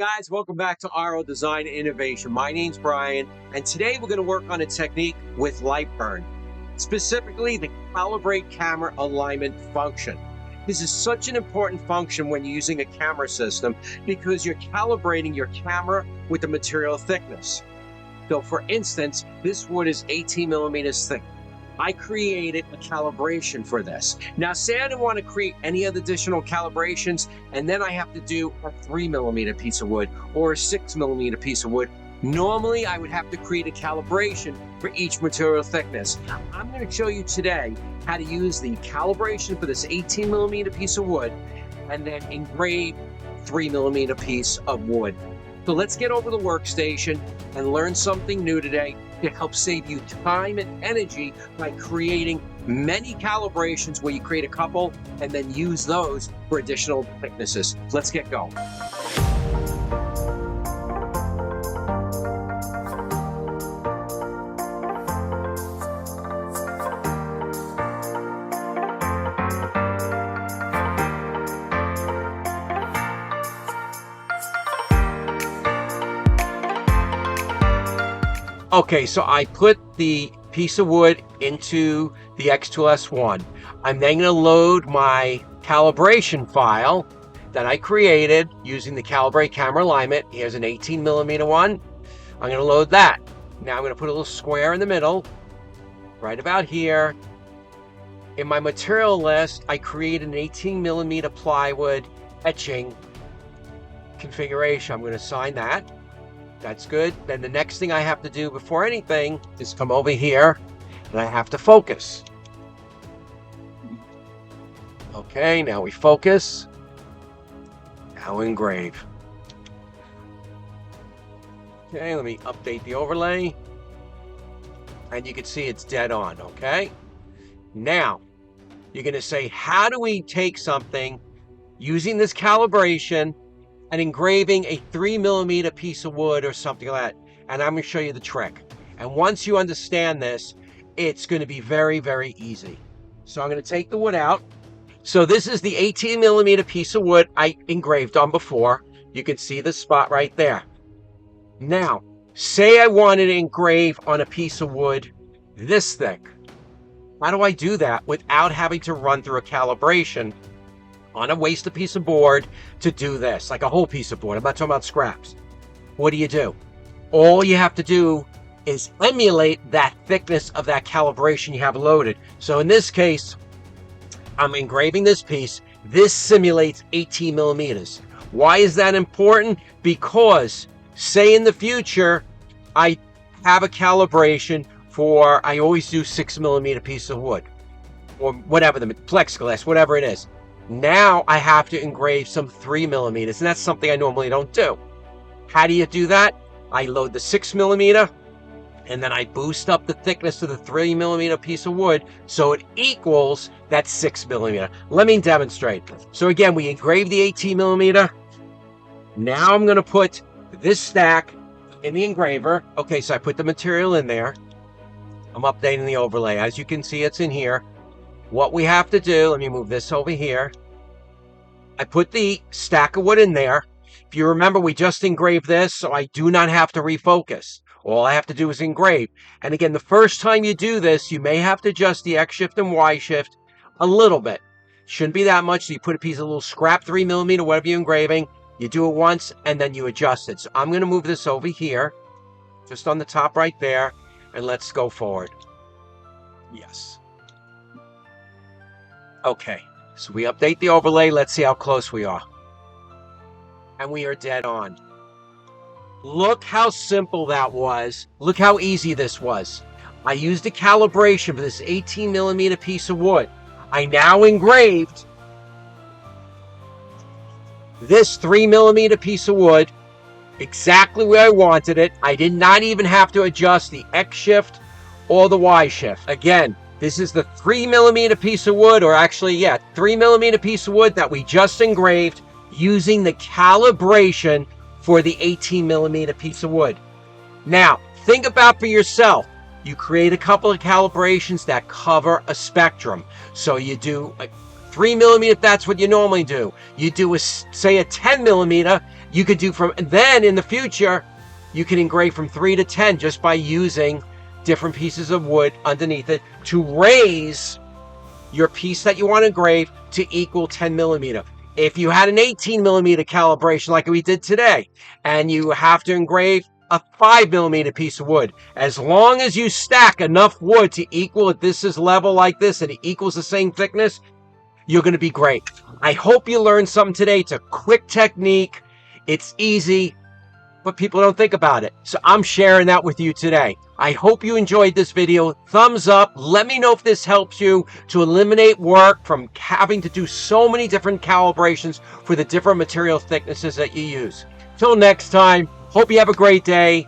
guys, welcome back to RLDesign.Innovation. My name's Brian, and today we're going to work on a technique with Lightburn, specifically the Calibrate camera alignment function. This is such an important function when you're using a camera system because you're calibrating your camera with the material thickness. So for instance, this wood is 18 millimeters thick. I created a calibration for this. Now, say I didn't want to create any other additional calibrations, and then I have to do a 3 millimeter piece of wood or a 6 millimeter piece of wood. Normally, I would have to create a calibration for each material thickness. I'm going to show you today how to use the calibration for this 18 millimeter piece of wood and then engrave 3 millimeter piece of wood. So let's get over the workstation and learn something new today to help save you time and energy by creating many calibrations where you create a couple and then use those for additional thicknesses. Let's get going. Okay, so I put the piece of wood into the Xtool S1. I'm then going to load my calibration file that I created using the Calibrate camera alignment. Here's an 18 millimeter one. I'm going to load that. Now I'm going to put a little square in the middle, right about here. In my material list, I created an 18 millimeter plywood etching configuration. I'm going to assign that. That's good. Then the next thing I have to do before anything is come over here and I have to focus. Okay, now we focus. Now engrave. Okay, let me update the overlay. And you can see it's dead on, okay? Now, you're going to say, how do we take something using this calibration and engraving a 3 millimeter piece of wood or something like that? And I'm going to show you the trick. And once you understand this, it's going to be very, very easy. So I'm going to take the wood out. So this is the 18 millimeter piece of wood I engraved on before. You can see the spot right there. Now, say I wanted to engrave on a piece of wood this thick. How do I do that without having to run through a calibration on a wasted piece of board to do this, like a whole piece of board? I'm not talking about scraps. What do? All you have to do is emulate that thickness of that calibration you have loaded. So in this case, I'm engraving this piece. This simulates 18 millimeters. Why is that important? Because say in the future, I have a calibration for, I always do 6 millimeter piece of wood or whatever, the plexiglass, whatever it is. Now I have to engrave some 3 millimeters, and that's something I normally don't do. How do you do that? I load the 6 millimeter, and then I boost up the thickness of the 3 millimeter piece of wood so it equals that 6 millimeter. Let me demonstrate. So again, we engrave the 18 millimeter. Now I'm going to put this stack in the engraver. Okay, so I put the material in there. I'm updating the overlay. As you can see, it's in here. What we have to do, let me move this over here. I put the stack of wood in there. If you remember, we just engraved this, so I do not have to refocus. All I have to do is engrave. And again, the first time you do this, you may have to adjust the X shift and Y shift a little bit. Shouldn't be that much. So you put a piece of little scrap 3 millimeter, whatever you're engraving. You do it once, and then you adjust it. So I'm going to move this over here, just on the top right there, and let's go forward. Yes. Okay, so we update the overlay. Let's see how close we are. And we are dead on. Look how simple that was. Look how easy this was. I used a calibration for this 18 millimeter piece of wood. I now engraved this 3 millimeter piece of wood exactly where I wanted it. I did not even have to adjust the X shift or the Y shift. Again, this is the 3 millimeter piece of wood, or actually, yeah, 3 millimeter piece of wood that we just engraved using the calibration for the 18 millimeter piece of wood. Now, think about for yourself. You create a couple of calibrations that cover a spectrum. So you do a 3 millimeter, if that's what you normally do. You do, say, a 10 millimeter, You could do from, and then in the future, you can engrave from 3 to 10 just by using different pieces of wood underneath it to raise your piece that you want to engrave to equal 10 millimeter. If you had an 18 millimeter calibration like we did today, and you have to engrave a 5 millimeter piece of wood, as long as you stack enough wood to equal it, this is level like this, and it equals the same thickness, you're going to be great. I hope you learned something today. It's a quick technique. It's easy, but people don't think about it. So I'm sharing that with you today. I hope you enjoyed this video. Thumbs up. Let me know if this helps you to eliminate work from having to do so many different calibrations for the different material thicknesses that you use. Till next time, hope you have a great day.